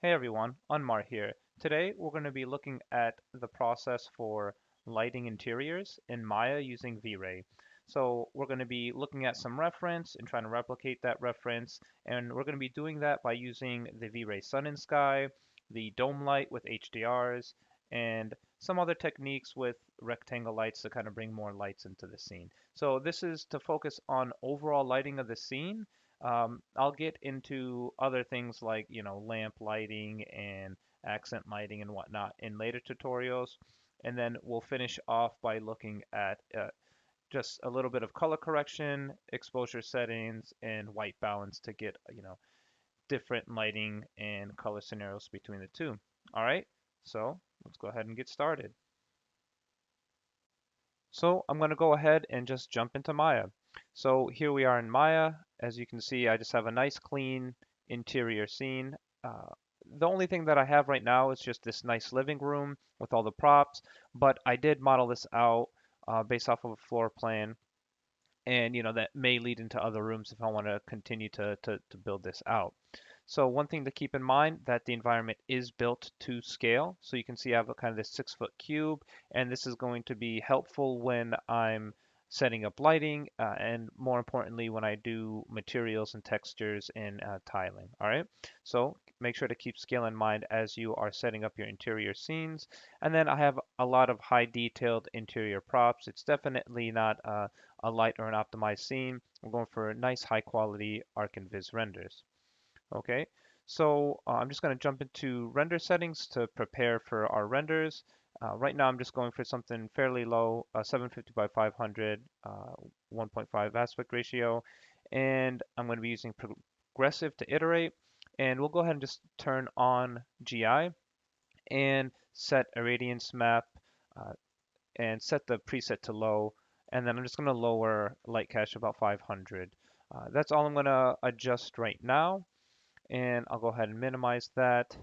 Hey everyone, Anmar here. Today we're going to be looking at the process for lighting interiors in Maya using V-Ray. So we're going to be looking at some reference and trying to replicate that reference, and we're going to be doing that by using the V-Ray Sun and Sky, the dome light with HDRs, and some other techniques with rectangle lights to kind of bring more lights into the scene. So this is to focus on overall lighting of the scene. I'll get into other things like, lamp lighting and accent lighting and whatnot in later tutorials. And then we'll finish off by looking at just a little bit of color correction, exposure settings, and white balance to get, different lighting and color scenarios between the two. All right, so let's go ahead and get started. So I'm going to go ahead and just jump into Maya. So here we are in Maya. As you can see, I just have a nice clean interior scene. Uh, the only thing that I have right now is just this nice living room with all the props, but I did model this out based off of a floor plan, and that may lead into other rooms if I want to continue to build this out. So one thing to keep in mind that the environment is built to scale. So you can see I have a kind of this 6 foot cube, and this is going to be helpful when I'm setting up lighting, and more importantly, when I do materials and textures and tiling. All right. So make sure to keep scale in mind as you are setting up your interior scenes. And then I have a lot of high detailed interior props. It's definitely not a light or an optimized scene. We're going for nice high quality Arc and Viz renders. Okay, so I'm just going to jump into render settings to prepare for our renders. Right now I'm just going for something fairly low, 750 by 500, 1.5 aspect ratio, and I'm going to be using progressive to iterate. And we'll go ahead and just turn on GI and set a radiance map uh, and set the preset to low. And then I'm just going to lower light cache about 500. That's all I'm going to adjust right now, and I'll go ahead and minimize that.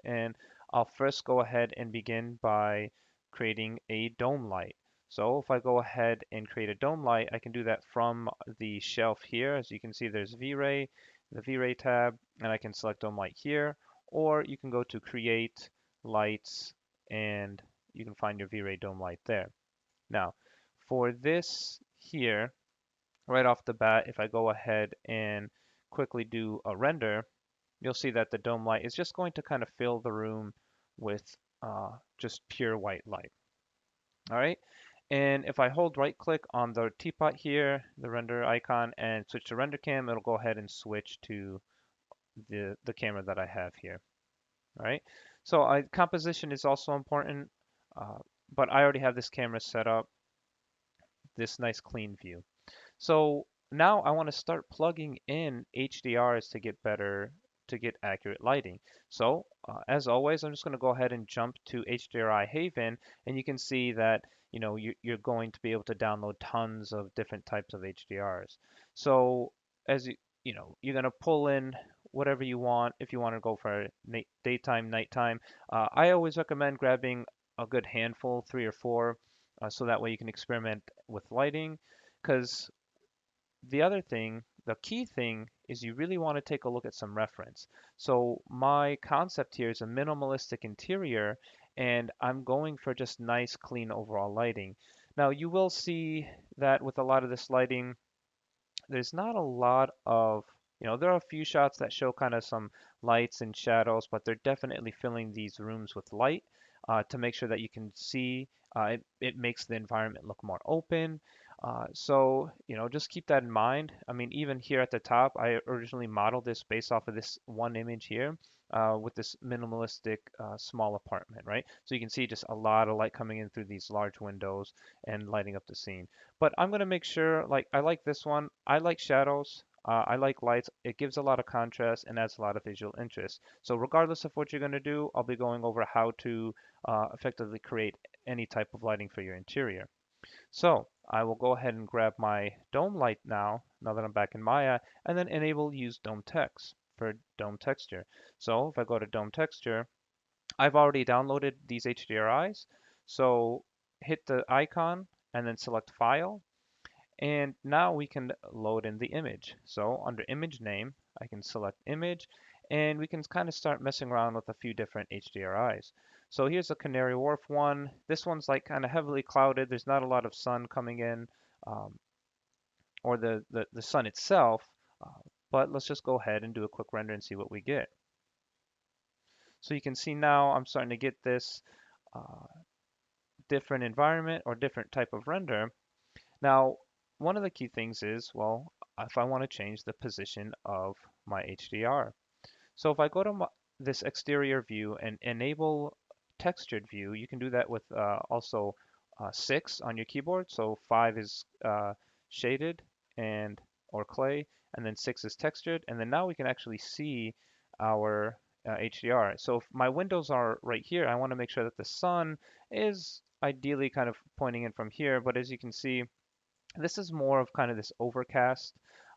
And I'll first go ahead and begin by creating a dome light. So if I go ahead and create a dome light, I can do that from the shelf here. As you can see, there's V-Ray, the V-Ray tab, and I can select dome light here, or you can go to create lights and you can find your V-Ray dome light there. Now, for this here, right off the bat, if I go ahead and quickly do a render, you'll see that the dome light is just going to kind of fill the room with just pure white light. All right. And if I hold right click on the teapot here, the render icon, and switch to render cam, it'll go ahead and switch to the camera that I have here. All right. So composition is also important, uh, but I already have this camera set up, this nice clean view. So now I want to start plugging in HDRs to get accurate lighting. So as always, I'm just going to go ahead and jump to HDRI Haven, and you can see that you're going to be able to download tons of different types of HDRs. So as you're going to pull in whatever you want. If you want to go for daytime, nighttime, I always recommend grabbing a good handful, 3 or 4, so that way you can experiment with lighting. Because the other thing, the key thing, is you really want to take a look at some reference. So my concept here is a minimalistic interior, and I'm going for just nice, clean overall lighting. Now you will see that with a lot of this lighting, there's not a lot of, there are a few shots that show kind of some lights and shadows, but they're definitely filling these rooms with light to make sure that you can see. It makes the environment look more open. So, just keep that in mind. I mean, even here at the top, I originally modeled this based off of this one image here with this minimalistic small apartment, right? So you can see just a lot of light coming in through these large windows and lighting up the scene. But I'm going to make sure, like, I like this one. I like shadows. I like lights. It gives a lot of contrast and adds a lot of visual interest. So regardless of what you're going to do, I'll be going over how to effectively create any type of lighting for your interior. So I will go ahead and grab my dome light now that I'm back in Maya, and then enable use dome text for dome texture. So if I go to dome texture, I've already downloaded these HDR eyes. So hit the icon and then select file. And now we can load in the image. So under image name, I can select image, and we can kind of start messing around with a few different HDRIs. So here's a Canary Wharf one. This one's like kind of heavily clouded. There's not a lot of sun coming in, um, or the sun itself, uh, but let's just go ahead and do a quick render and see what we get. So you can see now I'm starting to get this uh, different environment or different type of render. Now, one of the key things is, well, if I want to change the position of my HDR. So if I go to this exterior view and enable textured view, you can do that with also 6 on your keyboard. So 5 is shaded and or clay, and then 6 is textured. And then now we can actually see our HDR. So if my windows are right here, I want to make sure that the sun is ideally kind of pointing in from here. But as you can see, this is more of kind of this overcast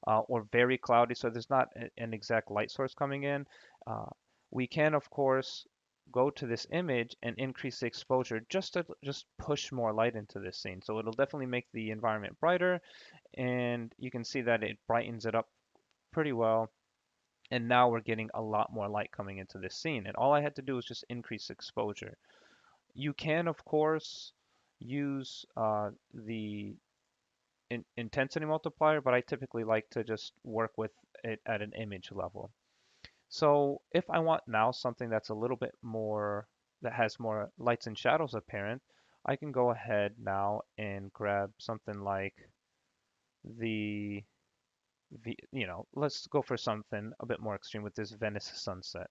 or very cloudy, so there's not an exact light source coming in. Uh, we can, of course, go to this image and increase the exposure just to just push more light into this scene. So it'll definitely make the environment brighter, and you can see that it brightens it up pretty well. And now we're getting a lot more light coming into this scene. And all I had to do was just increase exposure. You can, of course, use the intensity multiplier, but I typically like to just work with it at an image level. So if I want now something that's a little bit more, that has more lights and shadows apparent, I can go ahead now and grab something like the, let's go for something a bit more extreme with this Venice sunset.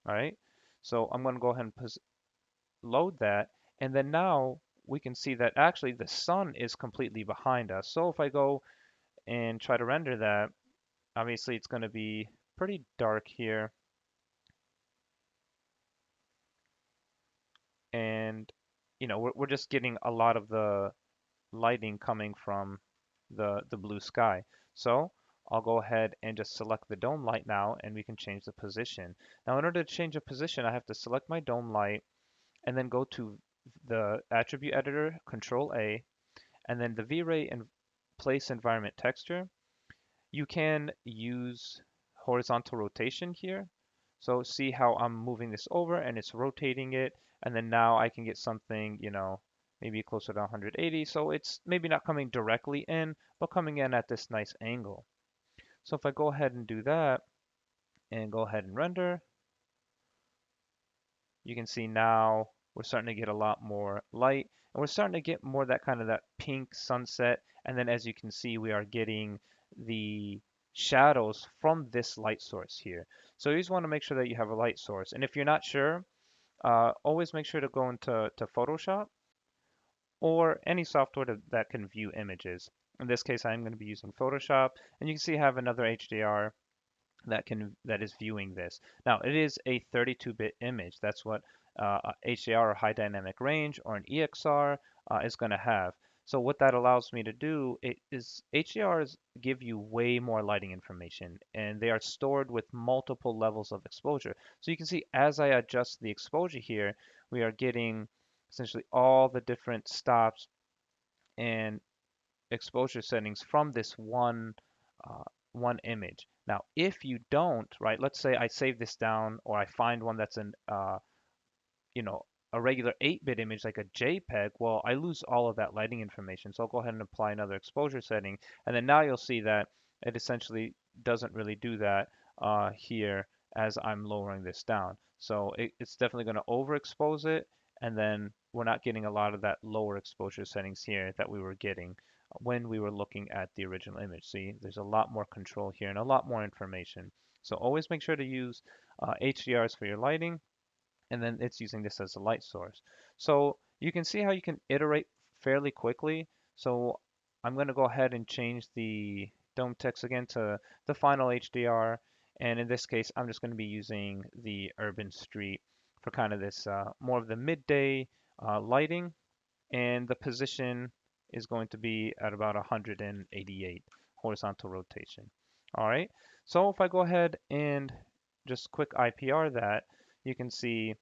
All right. So I'm going to go ahead and load that. And then now we can see that actually the sun is completely behind us. So if I go and try to render that, obviously it's going to be pretty dark here. And, we're just getting a lot of the lighting coming from the blue sky. So I'll go ahead and just select the dome light now, and we can change the position. Now, in order to change the position, I have to select my dome light and then go to the attribute editor, Control A, and then the V-Ray and place environment texture. You can use horizontal rotation here. So see how I'm moving this over and it's rotating it. And then now I can get something, maybe closer to 180. So it's maybe not coming directly in, but coming in at this nice angle. So if I go ahead and do that and go ahead and render, you can see now we're starting to get a lot more light and we're starting to get more that kind of that pink sunset. And then as you can see, we are getting the shadows from this light source here. So you just want to make sure that you have a light source. And if you're not sure, always make sure to go into Photoshop or any software that can view images. In this case, I'm going to be using Photoshop, and you can see I have another HDR that is viewing this. Now it is a 32-bit image. That's what HDR or high dynamic range or an EXR is going to have. So what that allows me to do is HDRs give you way more lighting information and they are stored with multiple levels of exposure. So you can see as I adjust the exposure here, we are getting essentially all the different stops and exposure settings from this uh, one image. Now, if you don't, right, let's say I save this down or I find one that's you know, a regular 8-bit image like a JPEG, well, I lose all of that lighting information. So I'll go ahead and apply another exposure setting. And then now you'll see that it essentially doesn't really do that here as I'm lowering this down. So it's definitely going to overexpose it. And then we're not getting a lot of that lower exposure settings here that we were getting when we were looking at the original image. See, there's a lot more control here and a lot more information. So always make sure to use HDRs for your lighting, and then it's using this as a light source. So you can see how you can iterate fairly quickly. So I'm going to go ahead and change the dome text again to the final HDR. And in this case, I'm just going to be using the urban street for kind of this more of the midday lighting. And the position is going to be at about 188 horizontal rotation. All right. So if I go ahead and just quick IPR that, you can see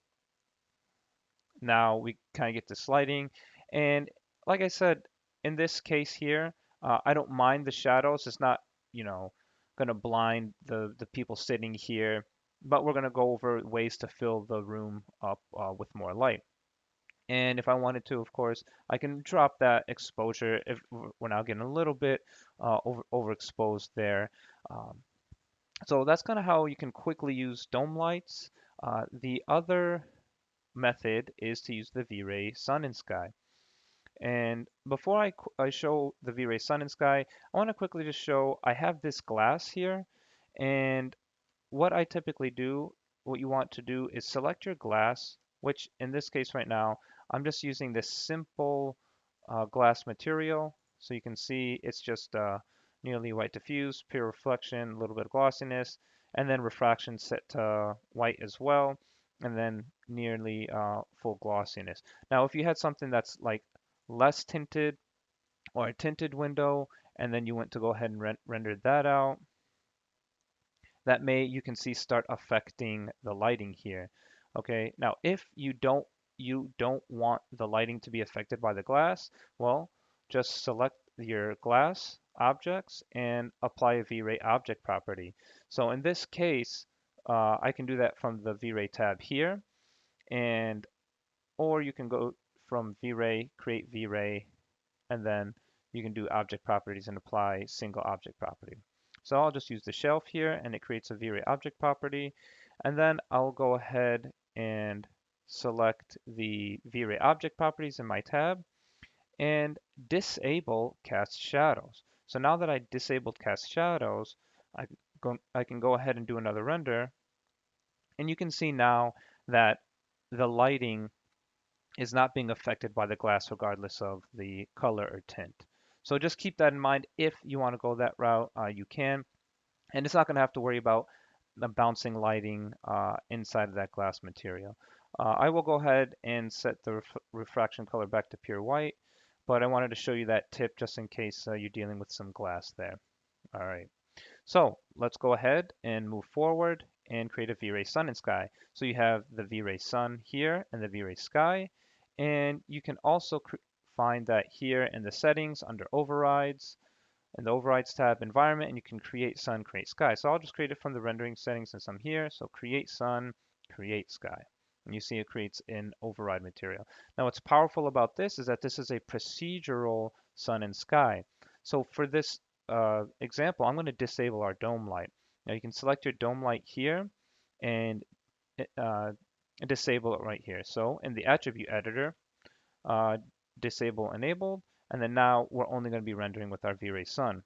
now we kind of get to sliding. And like I said, in this case here, I don't mind the shadows. It's not, you know, going to blind the people sitting here. but we're going to go over ways to fill the room up with more light. And if I wanted to, of course, I can drop that exposure if we're now getting a little bit overexposed there. Um, so that's kind of how you can quickly use dome lights. The other method is to use the V-Ray Sun and Sky. And before I show the V-Ray Sun and Sky, I want to quickly just show I have this glass here, and what I typically do, what you want to do is select your glass, which in this case right now, I'm just using this simple glass material. So you can see it's just nearly white diffuse, pure reflection, a little bit of glossiness, and then refraction set to white as well, and then nearly full glossiness. Now, if you had something that's like less tinted or a tinted window, and then you went to go ahead and render that out, that may, you can see, start affecting the lighting here. Okay, now if you don't want the lighting to be affected by the glass, well, just select your glass objects and apply a V-Ray object property. So in this case, I can do that from the V-Ray tab here, and or you can go from V-Ray, create V-Ray, and then you can do object properties and apply single object property. So I'll just use the shelf here and it creates a V-Ray object property. And then I'll go ahead and select the V-Ray object properties in my tab and disable cast shadows. So now that I disabled cast shadows, I can go ahead and do another render. And you can see now that the lighting is not being affected by the glass regardless of the color or tint. So just keep that in mind. If you want to go that route, you can. And it's not going to have to worry about the bouncing lighting inside of that glass material. I will go ahead and set the refraction color back to pure white, but I wanted to show you that tip just in case you're dealing with some glass there. All right. So let's go ahead and move forward and create a V-Ray Sun and Sky. So you have the V-Ray Sun here and the V-Ray Sky. And you can also find that here in the settings under overrides, in the overrides tab, environment, and you can create sun, create sky. So I'll just create it from the rendering settings since I'm here. So create sun, create sky. And you see it creates an override material. Now what's powerful about this is that this is a procedural sun and sky. So for this example, I'm going to disable our dome light. Now you can select your dome light here and uh, disable it right here. So in the attribute editor, uh, disable enabled, and then now we're only going to be rendering with our V-Ray Sun.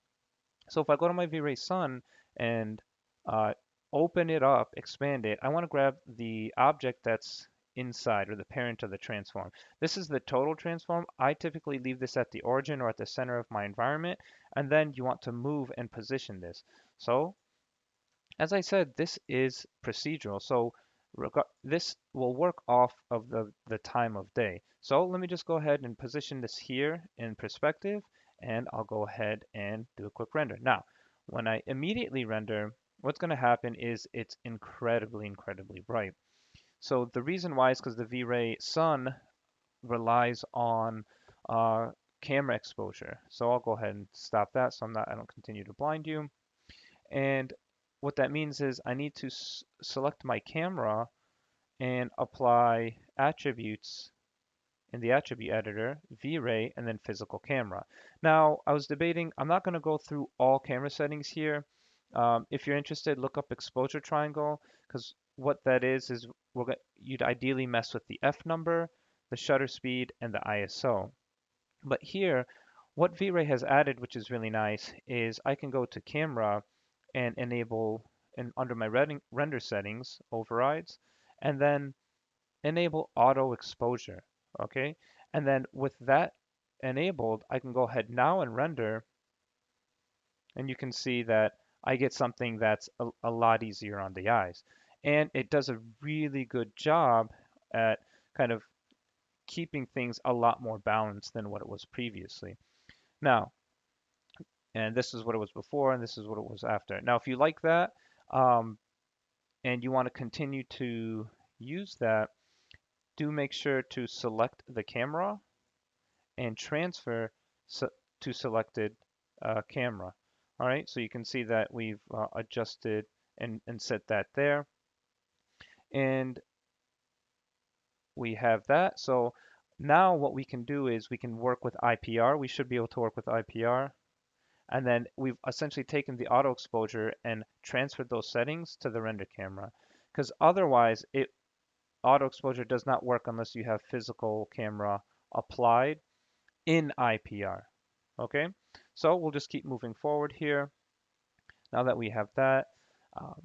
So if I go to my V-Ray Sun and uh, open it up, expand it, I want to grab the object that's inside or the parent of the transform. This is the total transform. I typically leave this at the origin or at the center of my environment, and then you want to move and position this. So as I said, this is procedural. So this will work off of the time of day. So let me just go ahead and position this here in perspective, and I'll go ahead and do a quick render. Now, when I immediately render, what's going to happen is it's incredibly, incredibly bright. So the reason why is because the V-Ray Sun relies on camera exposure. So I'll go ahead and stop that so I don't continue to blind you. And what that means is I need to select my camera and apply attributes in the attribute editor, V-Ray, and then physical camera. Now, I was debating, I'm not going to go through all camera settings here. If you're interested, look up exposure triangle, because what that is you'd ideally mess with the F number, the shutter speed, and the ISO. But here, what V-Ray has added, which is really nice, is I can go to camera and enable, and under my render settings, overrides, and then enable auto exposure, okay? And then with that enabled, I can go ahead now and render, and you can see that I get something that's a lot easier on the eyes. And it does a really good job at kind of keeping things a lot more balanced than what it was previously. Now, and this is what it was before, and this is what it was after. Now, if you like that, um, and you want to continue to use that, do make sure to select the camera and transfer to selected camera. All right, so you can see that we've adjusted and set that there. And we have that. So now what we can do is we can work with IPR. We should be able to work with IPR. And then we've essentially taken the auto exposure and transferred those settings to the render camera. Because otherwise, auto exposure does not work unless you have physical camera applied in IPR. Okay, so we'll just keep moving forward here. Now that we have that, um,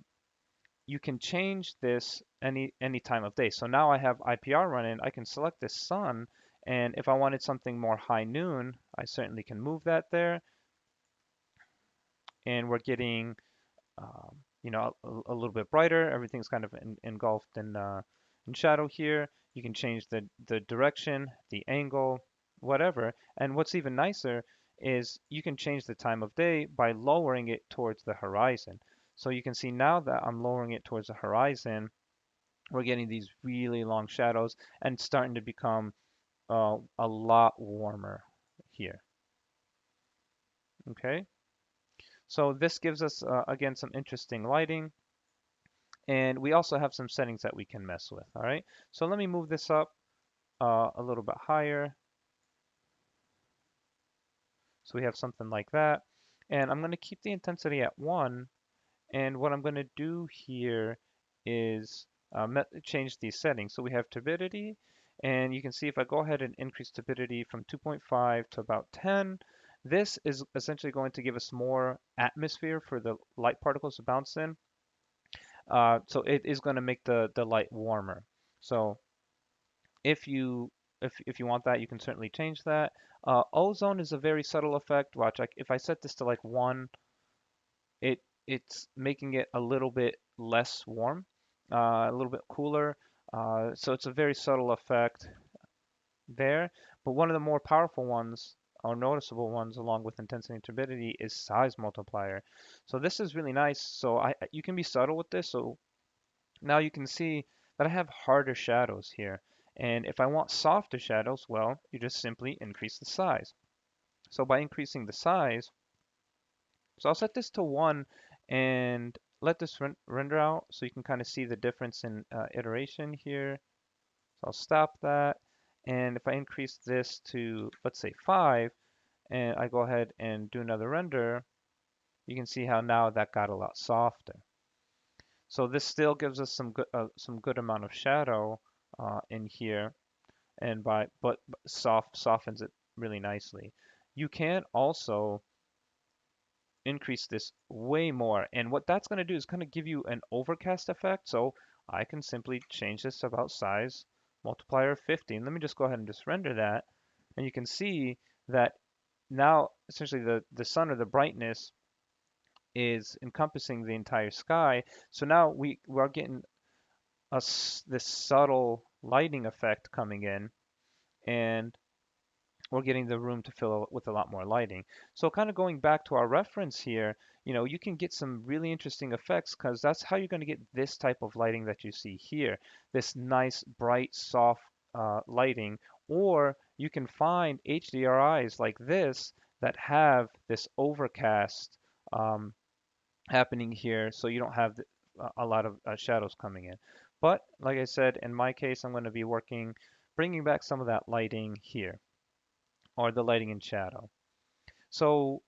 you can change this any time of day. So now I have IPR running. I can select this sun, and if I wanted something more high noon, I certainly can move that there. And we're getting you know, a little bit brighter. Everything's kind of engulfed in shadow here. You can change the direction, the angle, whatever. And what's even nicer is you can change the time of day by lowering it towards the horizon. So you can see now that I'm lowering it towards the horizon, we're getting these really long shadows and starting to become a lot warmer here. Okay, so this gives us again some interesting lighting. And we also have some settings that we can mess with, all right? So let me move this up a little bit higher. So we have something like that. And I'm going to keep the intensity at 1. And what I'm going to do here is change these settings. So we have turbidity. And you can see if I go ahead and increase turbidity from 2.5 to about 10, this is essentially going to give us more atmosphere for the light particles to bounce in. So it is going to make the light warmer. So if you if you want that, you can certainly change that. Ozone is a very subtle effect. Watch, if I set this to like 1, it's making it a little bit less warm, a little bit cooler. So it's a very subtle effect there. But one of the more powerful ones, or noticeable ones, along with intensity and turbidity, is size multiplier. So this is really nice. So you can be subtle with this. So now you can see that I have harder shadows here. And if I want softer shadows, well, you just simply increase the size. So by increasing the size, so I'll set this to 1 and let this render out so you can kind of see the difference in iteration here. So I'll stop that. And if I increase this to, let's say 5, and I go ahead and do another render, you can see how now that got a lot softer. So this still gives us some good amount of shadow in here, and but softens it really nicely. You can also increase this way more, and what that's going to do is kind of give you an overcast effect. So I can simply change this to about size multiplier of 50. And let me just go ahead and just render that, and you can see that now essentially the sun or the brightness is encompassing the entire sky. So now we're getting this subtle lighting effect coming in, and we're getting the room to fill with a lot more lighting. So kind of going back to our reference here, you know, you can get some really interesting effects because that's how you're going to get this type of lighting that you see here, this nice, bright, soft lighting. Or you can find HDRIs like this that have this overcast um, happening here, so you don't have a lot of shadows coming in. But like I said, in my case, I'm going to be bringing back some of that lighting here, or the lighting and shadow. So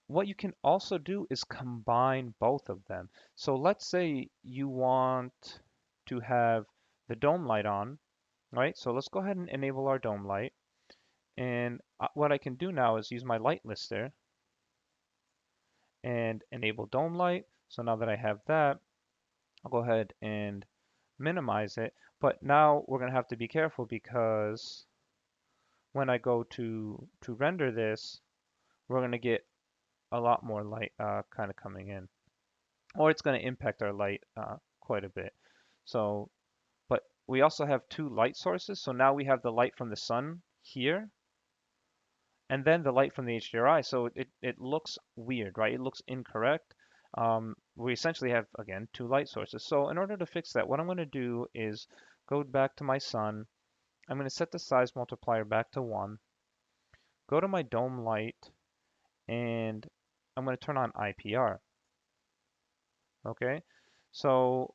what you can also do is combine both of them. So let's say you want to have the dome light on, right? So let's go ahead and enable our dome light. And what I can do now is use my light lister and enable dome light. So now that I have that, I'll go ahead and minimize it. But now we're going to have to be careful because when I go to render this, we're going to get a lot more light kind of coming in, or it's going to impact our light quite a bit. So, but we also have 2 light sources. So now we have the light from the sun here, and then the light from the HDRI. So it looks weird, right? It looks incorrect. We essentially have, again, 2 light sources. So in order to fix that, what I'm going to do is go back to my sun. I'm going to set the size multiplier back to 1. Go to my dome light, and I'm going to turn on IPR. Okay, so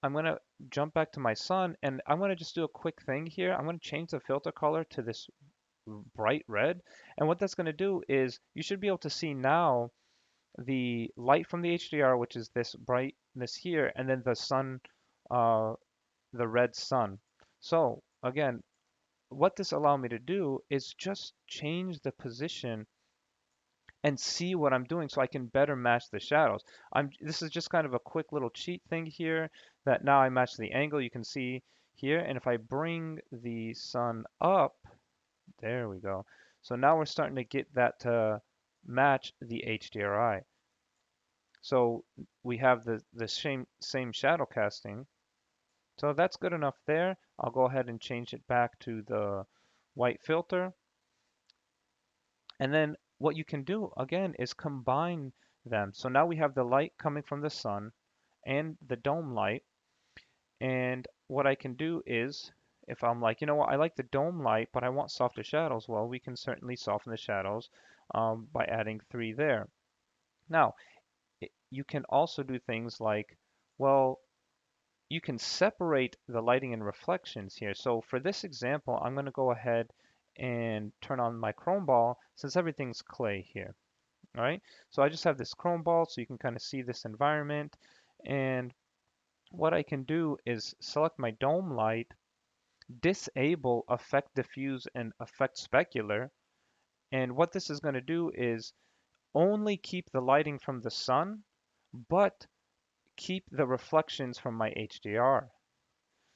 I'm going to jump back to my sun and I'm going to just do a quick thing here. I'm going to change the filter color to this bright red. And what that's going to do is you should be able to see now the light from the HDR, which is this brightness here, and then the sun, uh, the red sun. So again, what this allowed me to do is just change the position and see what I'm doing so I can better match the shadows. This is just kind of a quick little cheat thing here that now I match the angle you can see here. And if I bring the sun up, there we go. So now we're starting to get that to match the HDRI. So we have the same shadow casting. So that's good enough there. I'll go ahead and change it back to the white filter. And then what you can do again is combine them. So now we have the light coming from the sun and the dome light. And what I can do is, if I'm like, you know what, I like the dome light, but I want softer shadows, well, we can certainly soften the shadows by adding 3 there. Now, you can also do things like, well, you can separate the lighting and reflections here. So for this example, I'm going to go ahead and turn on my chrome ball since everything's clay here. All right, so I just have this chrome ball so you can kind of see this environment. And what I can do is select my dome light, disable affect diffuse and affect specular. And what this is going to do is only keep the lighting from the sun, but keep the reflections from my HDR.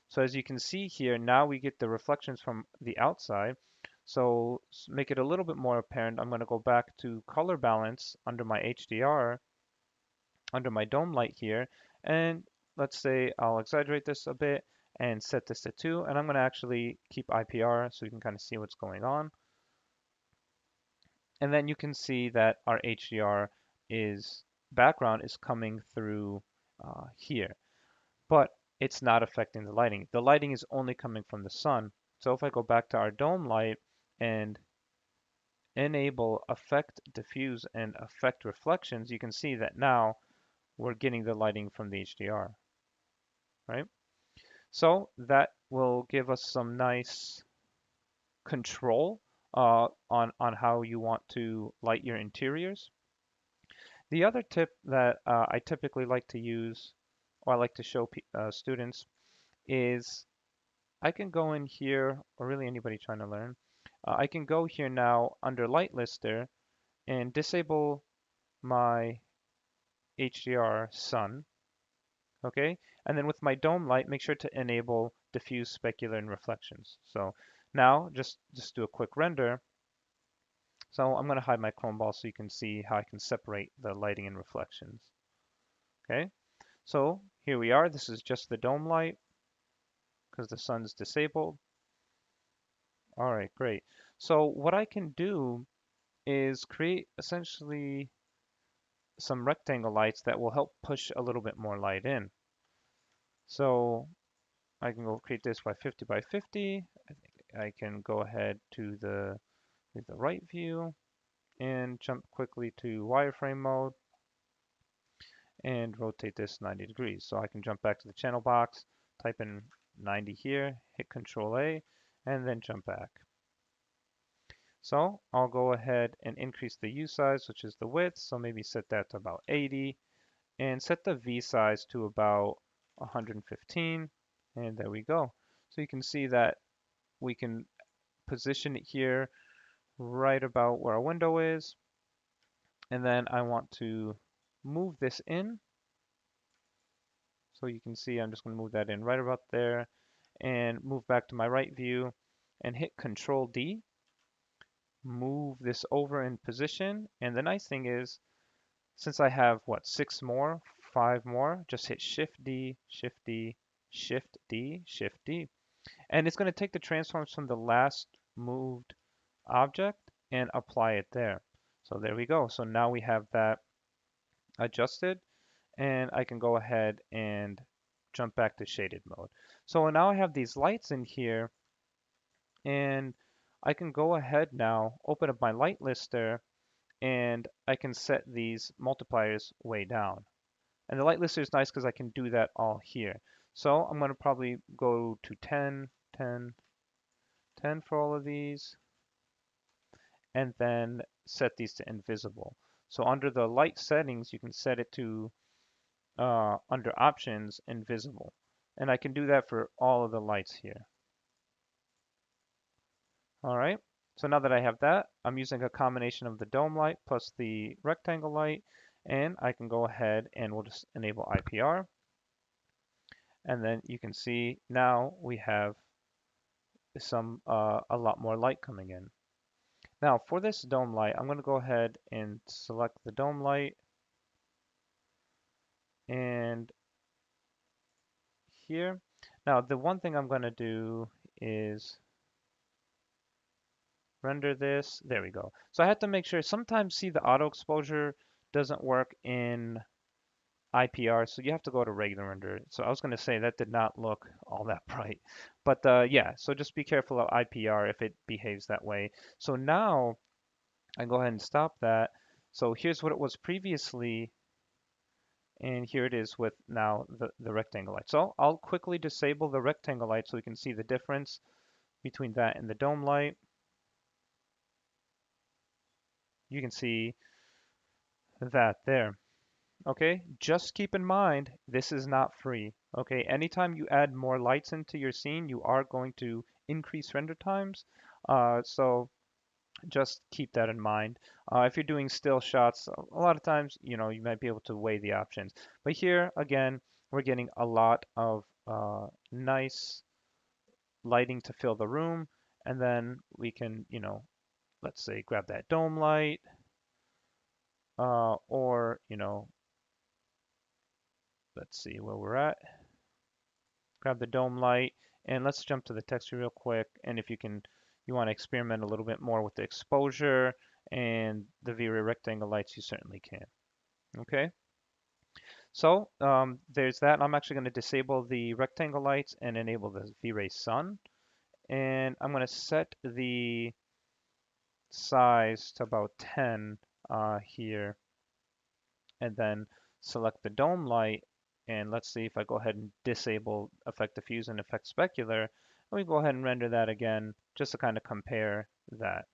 So as you can see here, now we get the reflections from the outside. So make it a little bit more apparent, I'm going to go back to color balance under my HDR, under my dome light here, and let's say I'll exaggerate this a bit and set this to 2, and I'm going to actually keep IPR so you can kind of see what's going on. And then you can see that our HDR is background is coming through here, but it's not affecting the lighting. The lighting is only coming from the sun. So if I go back to our dome light and enable affect diffuse and affect reflections, you can see that now we're getting the lighting from the HDR, right? So that will give us some nice control on how you want to light your interiors. The other tip that I typically like to use, or I like to show students, is I can go in here, or really anybody trying to learn, I can go here now under Light Lister and disable my HDR sun, okay? And then with my dome light, make sure to enable diffuse, specular, and reflections. So now just do a quick render. So I'm going to hide my chrome ball so you can see how I can separate the lighting and reflections. Okay, so here we are. This is just the dome light because the sun's disabled. All right, great. So what I can do is create essentially some rectangle lights that will help push a little bit more light in. So I can go create this by 50 by 50. I think I can go ahead to the right view and jump quickly to wireframe mode and rotate this 90 degrees. So I can jump back to the channel box, type in 90 here, hit Control A, and then jump back. So I'll go ahead and increase the U size, which is the width. So maybe set that to about 80 and set the V size to about 115. And there we go. So you can see that we can position it here right about where our window is. And then I want to move this in. So you can see I'm just going to move that in right about there and move back to my right view and hit Control D. Move this over in position. And the nice thing is, since I have what, 6 more, 5 more, just hit Shift D, Shift D, Shift D, Shift D. And it's going to take the transforms from the last moved object and apply it there. So there we go. So now we have that adjusted and I can go ahead and jump back to shaded mode. So now I have these lights in here and I can go ahead now, open up my light lister and I can set these multipliers way down. And the light lister is nice because I can do that all here. So I'm going to probably go to 10, 10, 10 for all of these, and then set these to invisible. So under the light settings, you can set it to under options, invisible. And I can do that for all of the lights here. All right. So now that I have that, I'm using a combination of the dome light plus the rectangle light, and I can go ahead and we'll just enable IPR. And then you can see now we have a lot more light coming in. Now for this dome light, I'm going to go ahead and select the dome light, and here. Now the one thing I'm going to do is render this. There we go. So I have to make sure, sometimes see the auto exposure doesn't work in IPR, so you have to go to regular render. So I was going to say that did not look all that bright. But yeah, so just be careful of IPR if it behaves that way. So now I go ahead and stop that. So here's what it was previously, and here it is with now the rectangle light. So I'll quickly disable the rectangle light so we can see the difference between that and the dome light. You can see that there. Okay, just keep in mind, this is not free. Okay, anytime you add more lights into your scene, you are going to increase render times. So just keep that in mind. If you're doing still shots, a lot of times, you know, you might be able to weigh the options. But here, again, we're getting a lot of nice lighting to fill the room. And then we can, you know, let's say grab that dome light, or, you know, let's see where we're at. Grab the dome light, and let's jump to the texture real quick. And if you want to experiment a little bit more with the exposure and the V-Ray rectangle lights, you certainly can. Okay, so there's that. I'm actually going to disable the rectangle lights and enable the V-Ray sun. And I'm going to set the size to about 10 here, and then select the dome light. And let's see if I go ahead and disable Effect Diffuse and Effect Specular. And we go ahead and render that again, just to kind of compare that.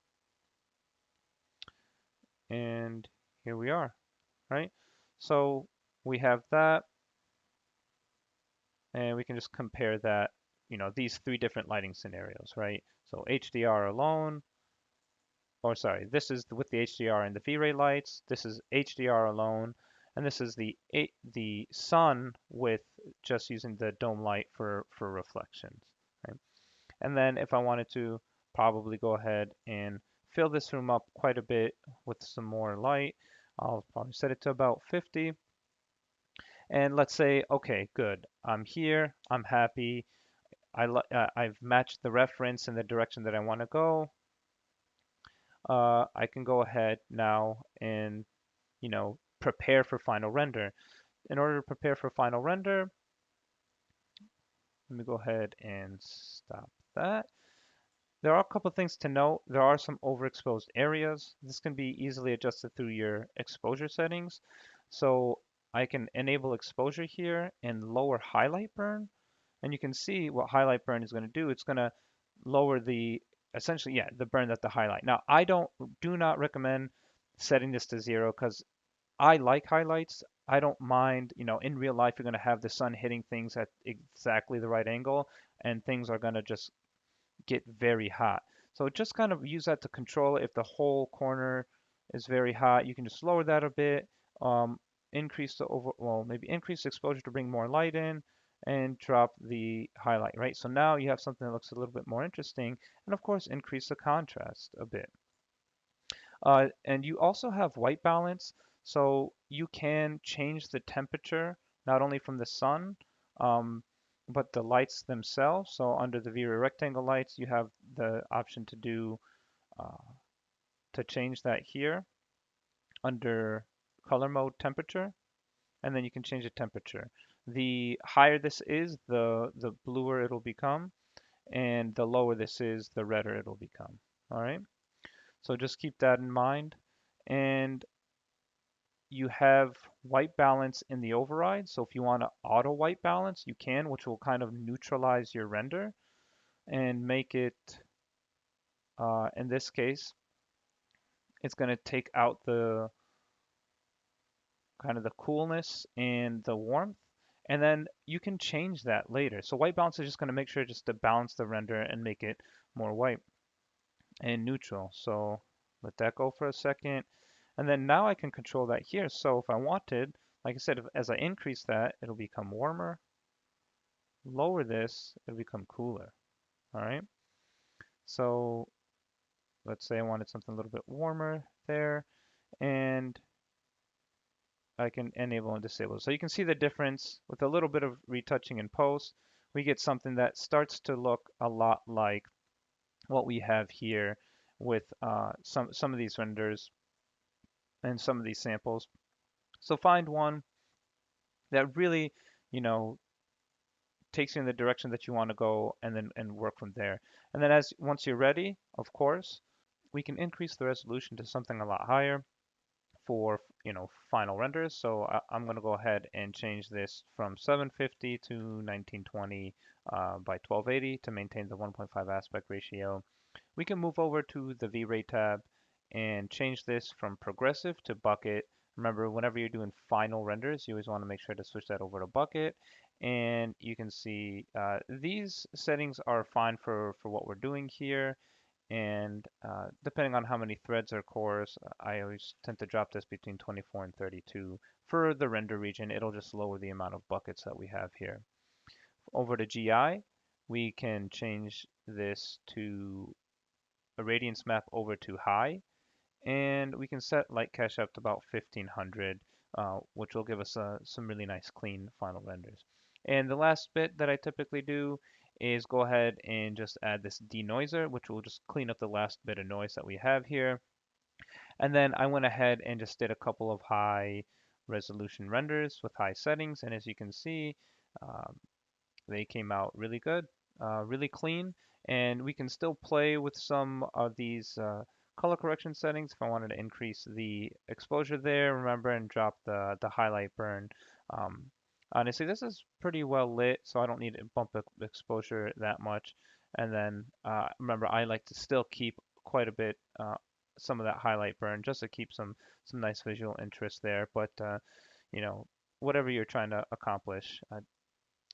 And here we are, right? So we have that, and we can just compare that, you know, these three different lighting scenarios, right? So HDR alone, or sorry, this is with the HDR and the V-Ray lights. This is HDR alone, and this is the sun with just using the dome light for reflections. Right? And then if I wanted to probably go ahead and fill this room up quite a bit with some more light, I'll probably set it to about 50. And let's say, okay, good. I'm here. I'm happy. I've matched the reference in the direction that I want to go. I can go ahead now and, you know, prepare for final render. In order to prepare for final render, let me go ahead and stop that. There are a couple things to note. There are some overexposed areas. This can be easily adjusted through your exposure settings. So I can enable exposure here and lower highlight burn. And you can see what highlight burn is going to do. It's going to lower the, essentially, yeah, the burn at the highlight. Now, I do not recommend setting this to 0 because I like highlights. I don't mind, you know, in real life, you're going to have the sun hitting things at exactly the right angle, and things are going to just get very hot. So just kind of use that to control it. If the whole corner is very hot, you can just lower that a bit, increase the well, maybe increase the exposure to bring more light in, and drop the highlight, right? So now you have something that looks a little bit more interesting, and of course, increase the contrast a bit. And you also have white balance, so you can change the temperature not only from the sun, um, but the lights themselves. So under the V-Ray rectangle lights, you have the option to do uh, to change that here under color mode temperature, and then you can change the temperature. The higher this is, the bluer it'll become, and the lower this is, the redder it'll become. All right. So just keep that in mind. And you have white balance in the override. So if you want to auto white balance, you can, which will kind of neutralize your render and make it, in this case, it's going to take out the kind of the coolness and the warmth. And then you can change that later. So white balance is just going to make sure just to balance the render and make it more white and neutral. So let that go for a second. And then now I can control that here. So if I wanted, like I said, as I increase that, it'll become warmer. Lower this, it'll become cooler. All right. So let's say I wanted something a little bit warmer there, and I can enable and disable. So you can see the difference with a little bit of retouching in post. We get something that starts to look a lot like what we have here with some of these renders and some of these samples. So find one that really, you know, takes you in the direction that you want to go, and then and work from there. And then as once you're ready, of course, we can increase the resolution to something a lot higher for final renders. So I'm going to go ahead and change this from 750 to 1920 by 1280 to maintain the 1.5 aspect ratio. We can move over to the V-Ray tab and change this from progressive to bucket. Remember, whenever you're doing final renders, you always want to make sure to switch that over to bucket. And you can see these settings are fine for what we're doing here. And depending on how many threads or cores, I always tend to drop this between 24 and 32. For the render region, it'll just lower the amount of buckets that we have here. Over to GI, we can change this to a radiance map over to high, and we can set light cache up to about 1500, which will give us some really nice clean final renders. And the last bit that I typically do is go ahead and just add this denoiser, which will just clean up the last bit of noise that we have here. And then I went ahead and just did a couple of high resolution renders with high settings, and as you can see, um, they came out really good, really clean, and we can still play with some of these color correction settings if I wanted to increase the exposure there, remember, and drop the highlight burn. Um, Honestly, this is pretty well lit, so I don't need to bump exposure that much. And then remember, I like to still keep quite a bit, some of that highlight burn, just to keep some nice visual interest there. But you know, whatever you're trying to accomplish,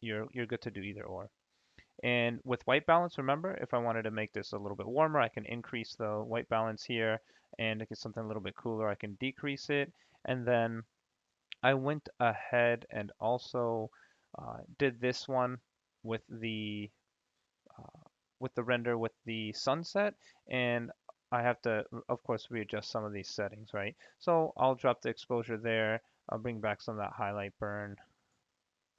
you're good to do either or. And with white balance, remember, if I wanted to make this a little bit warmer, I can increase the white balance here, and to get something a little bit cooler, I can decrease it. And then I went ahead and also did this one with the render with the sunset, and I have to, of course, readjust some of these settings, right? So I'll drop the exposure there. I'll bring back some of that highlight burn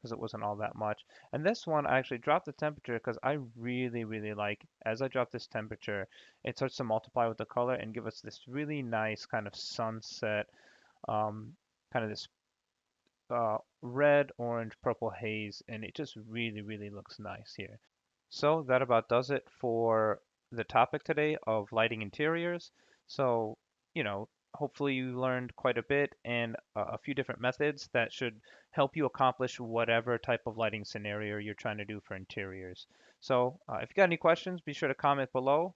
because it wasn't all that much. And this one, I actually dropped the temperature because I really, really like, as I drop this temperature, it starts to multiply with the color and give us this really nice kind of sunset, um, kind of this red, orange, purple haze, and it just really, really looks nice here. So that about does it for the topic today of lighting interiors. So, hopefully you learned quite a bit and a few different methods that should help you accomplish whatever type of lighting scenario you're trying to do for interiors. So, if you got any questions, be sure to comment below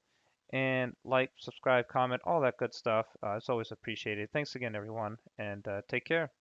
and like, subscribe, comment, all that good stuff. It's always appreciated. Thanks again, everyone, and take care.